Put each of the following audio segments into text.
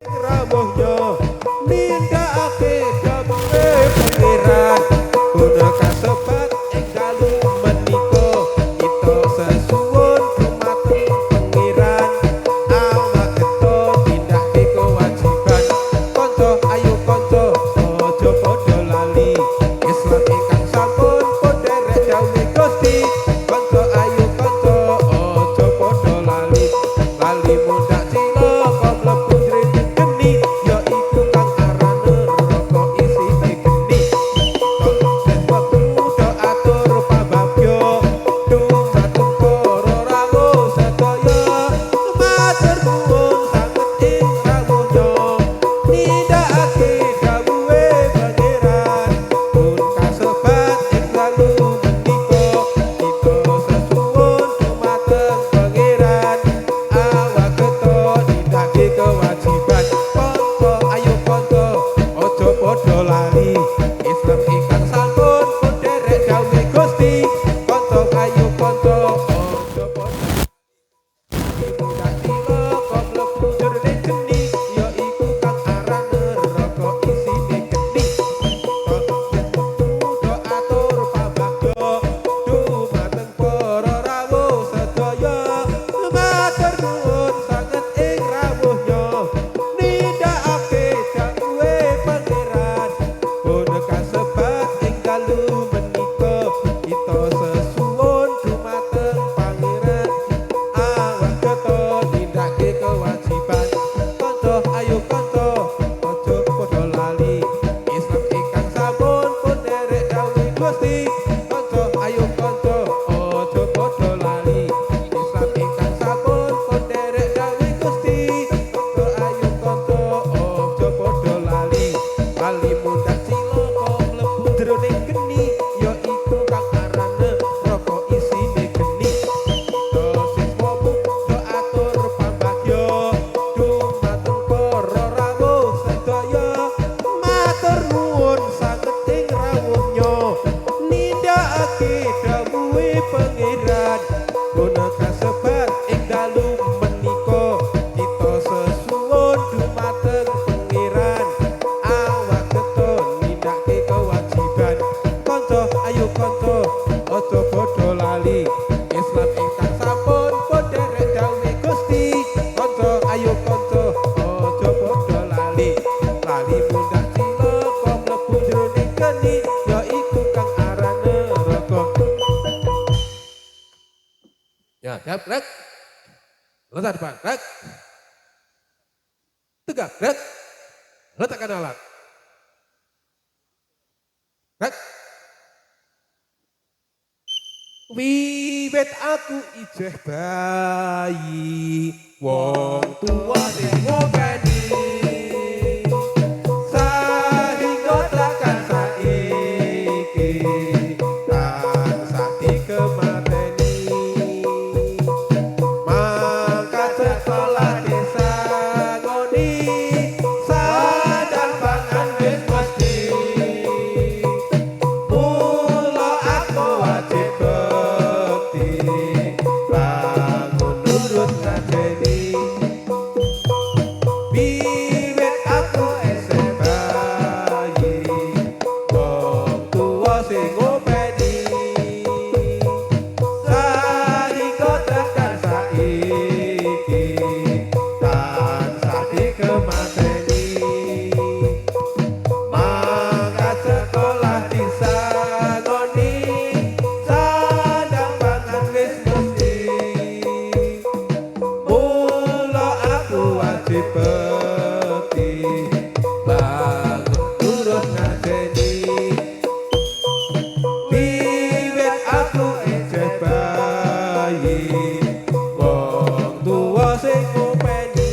rawuhnya nindakake dawuhe pangeran guna kasebat ing dalu menika kita sesuwun dumateng pangeran awak kita tindake kewajiban kanca ayo kanca aja padha lali Islam ingkang sampun pun derek dawuhe Gusti kanca ayo kanca aja padha lali lali mundak cilaka mlebu jroning geni ya iku kang arane neraka isine geni tok wektu do atur pabagya dumateng para rawuh sedaya matur nuwun sanget ing rawuhnya nindakake dawuhe pangeran pun kasebat ing dalu menika kita sesuwun dumateng pangeran awak kita nindakake kewajiban kanca ayo kanca aja padha lali Islam ingkang sampun pun derek dawuhe Gusti kanca ayo kanca aja padha mundak cilaka mlebu jroning geni ya iku kang arane neraka isine geni do atur pabagya dumateng para rawuh sedaya matur nuwun sanget ing rawuhnya nindakake dawuhe pangeran pun kasebat ing dalu menika kita sesuwun dumateng pangeran awak kita nindakake kewajiban kanca ayo kanca aja padha lali Islam ingkang sampun pun derek dawuhe Gusti kanca ayo kanca aja padha lali Islam ingkang sampun pun derek dawuhe Gusti kanca ayo kanca aja padha lali lali mundak cilaka mlebu jroning geni ya iku kang arane neraka isine geni kita siswa do atur pambagya dumateng para rawuh sedaya matur nuwun sanget ing rawuhnya nindakake dawuhe pangeran guna kasebat ing dalu menika kita sesuwun dumateng pangeran awak kita nindakake kewajiban kanca ayo kanca aja padha lali Islam ingkang sampun pun derek dawuhe Gusti kanca ayo kanca aja padha lali lali mundak cilaka mlebu jroning geni ya iku kang arane neraka ya siap rek letak depan rek tegak rek letakkan alat rek wiwit aku ijeh bayi wong tuwa sing ngopeni sahingga tekan saiki tansah dikemateni mangkat sekolah desa ngoni sadang pangan wis mesti mula aku wajib bekti bangun nurut ngajeni wiwit aku esih bayi wong tuwa sing ngopeni sahingga tekan saiki tansah dikemateni mangkat sekolah disangoni sadang pangan wis mesti mula aku wajib bekti bangun turut ngajeni wiwit aku ijeh bayi wong tuwa sing ngopeni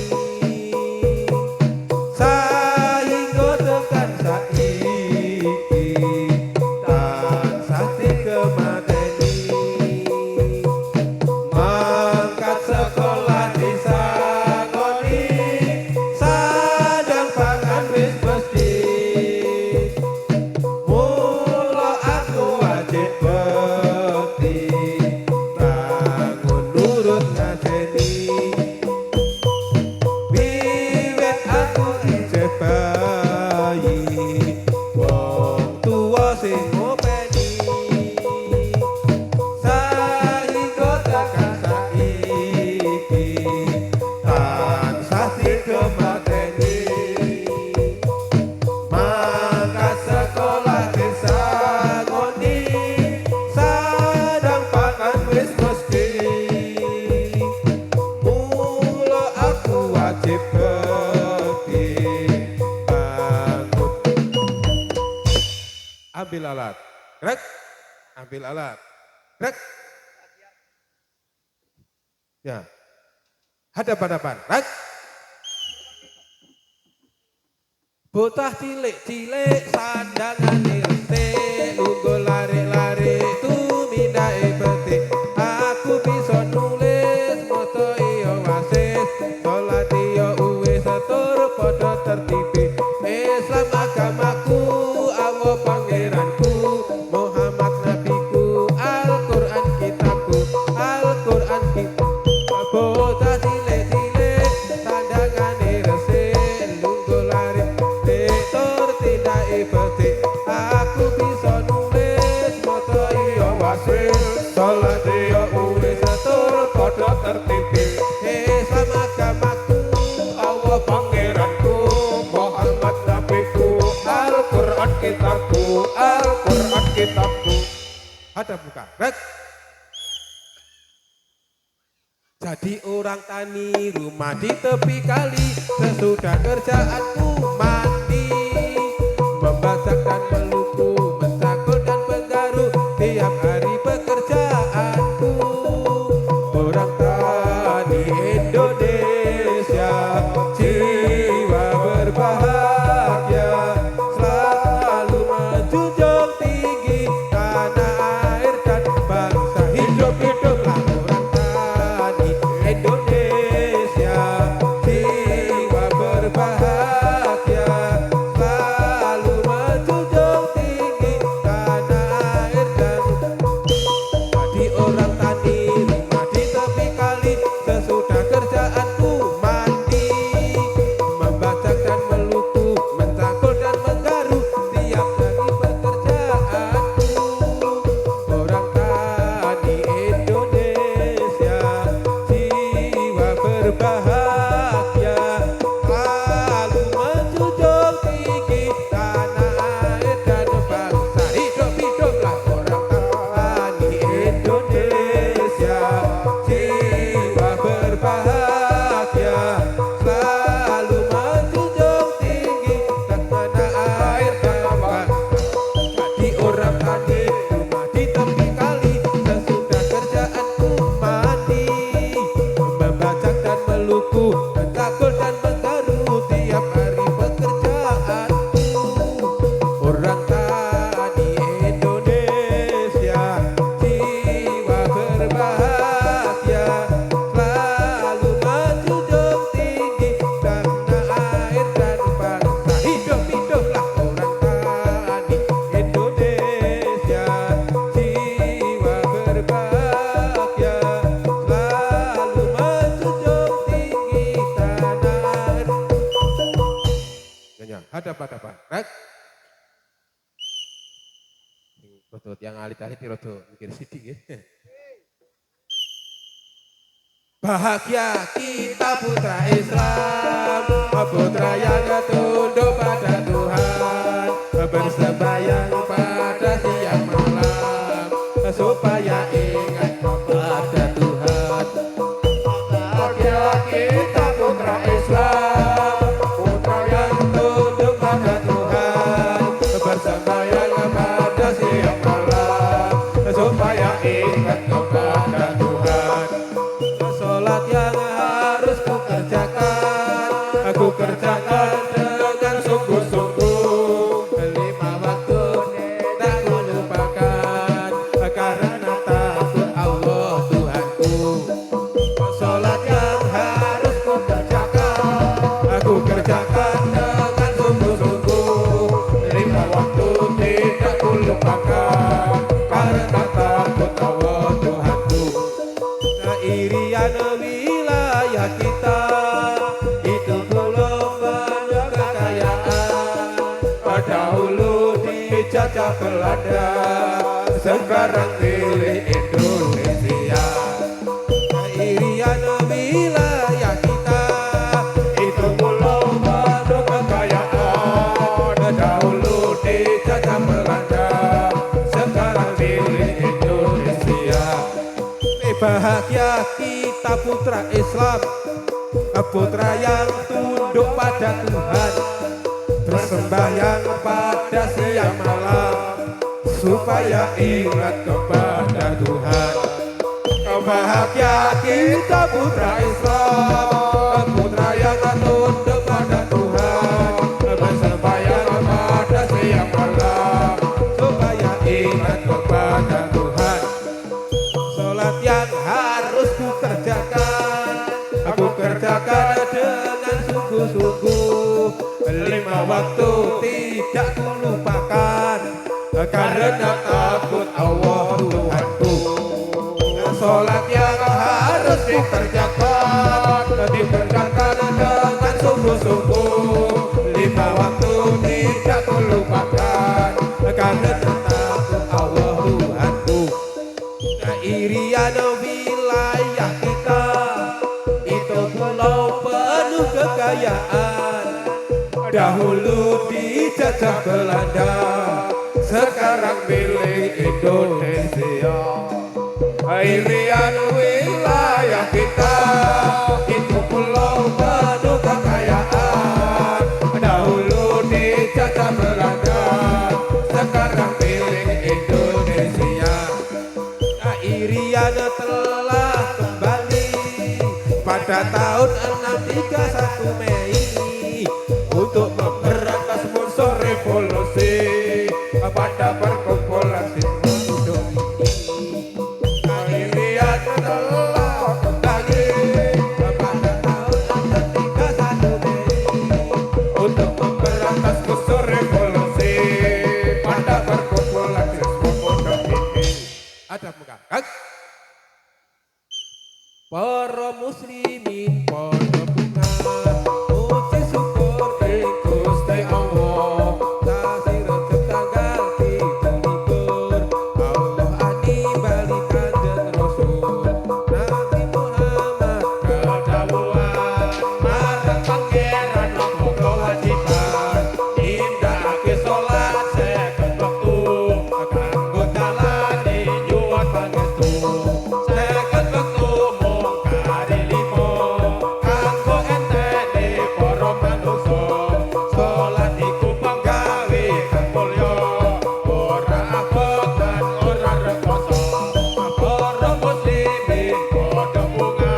sahingga tekan saiki tansah dikemateni mangkat sekolah disangoni aku ijeh bayi wong tuwa sing ngopeni saiki tekan saiki tansah digemateni mangkat sekolah desa ngoni sadang pangan wis mesti mula aku wajib bekti bangun ambil alat rek ambil alat rek ya hadapan rek bocah cilik-cilik sandangane resik lungguh lari-lari tumindake petik aku bisa nulis maca iya wasis salat iya uwis setur padha tertibi Islam agamaku Allah pangeranku Muhammad nabiku Al-Qur'an kitabku Al-Qur'an kitabku bocah cilik-cilik sandangane resik lungguh lari tur tindake becik aku bisa nulis maca iya wasis salat iya uwis setur padha tertibi Islam agamaku Allah pangeranku Muhammad nabiku Al-Qur'an kitabku Al-Qur'an kitabku hadap muka rek jadi orang tani rumah di tepi kali sesudah kerjaanku mandi membasak dan meluku mencakul dan menggaru tiap hari pekerjaanku orang tani Indonesia jiwa berbahagia selalu menjunjung tinggi tanah air dan bangsa hidup-hiduplah orang tani Indonesia jiwa berbahagia selalu menjunjung tinggi tanah air dan jadi orang tani rumah di tepi kali sesudah kerjaanku mandi membacak dan meluku mencakul dan menggaru tiap hari pekerjaanku orang tani Indonesia jiwa berbahagia selalu menjunjung tinggi tanah air dan bangsa hidup-hiduplah orang tani Indonesia jiwa berbahagia selalu menjunjung tinggi tanah air dan bangsa jadi orang tani rumah di tepi kali sesudah kerjaanku mandi membacak dan meluku mencakul dan menggaru tiap hari pekerjaanku orang tani Indonesia jiwa berbahagia selalu menjunjung tinggi tanah air dan bangsa hidup-hiduplah orang tani Indonesia jiwa berbahagia selalu menjunjung tinggi tanah air hadap-hadapan rek rodot yang alit-alit rodot mikir sidik ya bahagia kita putra Islam putra yang tunduk pada Tuhan bersembahyang pada siang malam supaya ingat kepada Tuhan bahagia kita putra Islam putra yang tunduk pada Tuhan bersembahyang pada siang malam supaya ingat kepada Tuhan sholat yang harus ku kerjakan dengan sungguh-sungguh 5 waktu tak ku lupakan karena takut Allah Tuhanku sholat yang harus ku kerjakan dengan sungguh-sungguh 5 waktu tidak ku lupakan karena takut Allah Tuhanku keirian wilayah kita itu belum dijajah Belanda, sekarang milik Indonesia. Irian wilayah kita, itu pulau penuh kekayaan, dahulu dijajah Belanda, sekarang milik Indonesia. Bahagia kita putra Islam, putra yang tunduk pada Tuhan, bersembahyang pada siang malam, supaya ingat kepada Tuhan. Bahagia kita putra Islam, putra yang tunduk pada Tuhan, bersembahyang pada siang malam, supaya ingat kepada Tuhan. Sholat yang harus ku kerjakan, aku kerjakan dengan sungguh-sungguh. 5 waktu tidak ku lupakan, karena takut Allah Tuhanku. Sholat yang harus dikerjakan, dikerjakan dengan sungguh-sungguh. 5 waktu tidak ku lupakan, karena takut Allah Tuhanku. Irian wilayah kita, itu pulau penuh kekayaan, dahulu dijajah Belanda, sekarang milik Indonesia. Irian wilayah kita, itu pulau penuh kekayaan, dahulu dijajah Belanda, sekarang milik Indonesia. Irian telah kembali pada tahun 631 Mei untuk memberantas musuh revolusi pada perkumpulan Sinodo ini. Irian telah kembali pada tahun 631 Mei untuk memberantas musuh revolusi pada perkumpulan Sinodo ini. Ada muka. Para muslimin padha bunga, puji syukur ing Gusti Allah. Sasi Rejab tanggal 17, Allah animbali Kanjeng Rasul. Nabi Muhammad kedawuhan, marang pangeran nampa kewajiban, nindakake salat 50 kanggo dalane nyuwun pangestu. 50 mung kari 5 kanggo entene para manungsa. Salat iku panggawe kang mulya, ora abot lan ora rekoso. Para muslimin padha bunga,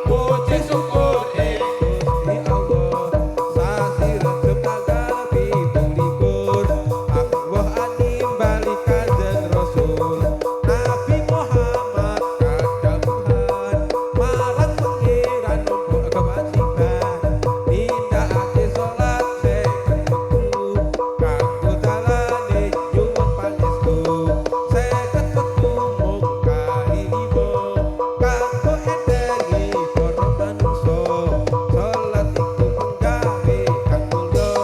puji syukur ing Gusti Allah. Sasi Rejab tanggal 17, Allah animbali Kanjeng Rasul. Nabi Muhammad kadawuhan, marang pangeran nampa kewajiban, nindakake salat 50 kanggo dalane nyuwun pangestu. 50 mung kali 5 kanggo enteni para manungsa. Salat iku panggawe kang mulya,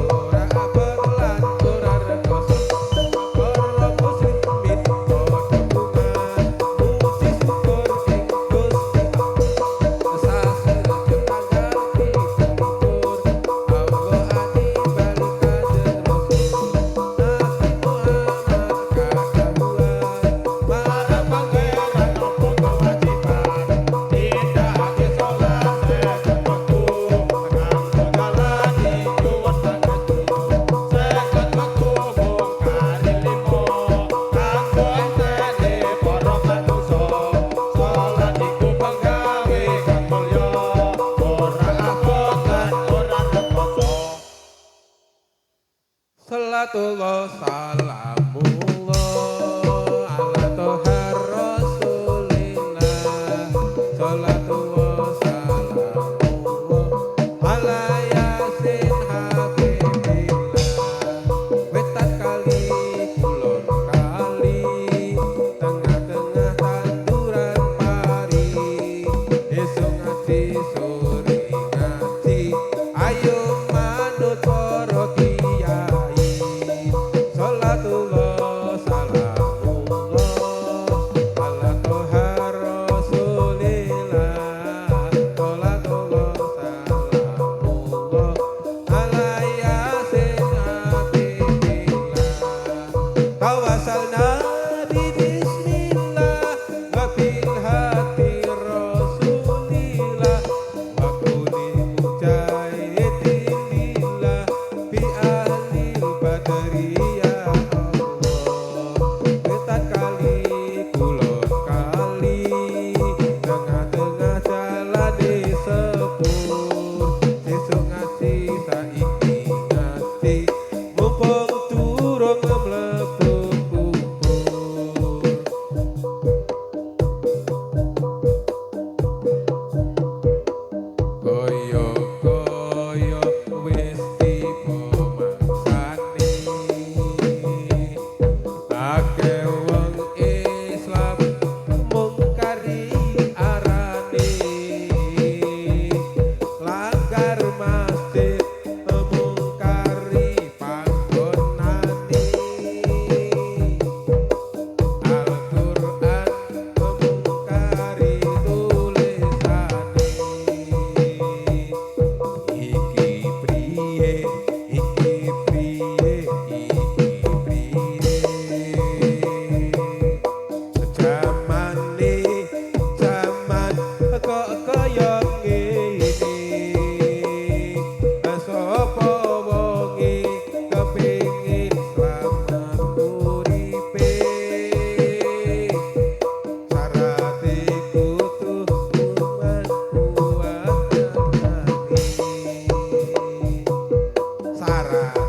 ora abot lan ora rekoso. Para muslimin padha bunga, puji syukur ing Gusti Allah. Sasi Rejab tanggal 17, Allah animbali Kanjeng Rasul. Nabi Muhammad kadawuhan, marang pangeran nampa kewajiban, nindakake salat 50 kanggo dalane nyuwun pangestu. 50 mung kari 5 kanggo entene para manungsa. Salat iku panggawe kang mulya, ora abot lan ora rekoso. Salatullah salamullah ala toha rasulillah. Salatullah salamullah ala yasin habibillah. Wetan kali kulon kali, tengah-tengah tanduran pari, esuk ngaji sore ngaji, ayo manut para kiai. Salat saiki ngaji mumpung durung mlebu kubur. Kaya-kaya wis tiba mangsane akeh wong Islam mungkari arane langgar masjid mungkari panggonane Al-Qur'an mungkari tulisane iki priye iki priye iki priye jamane jaman kok kaya ngene sapa wonge kepengin slamet uripe sarate kudu iman kuat syarat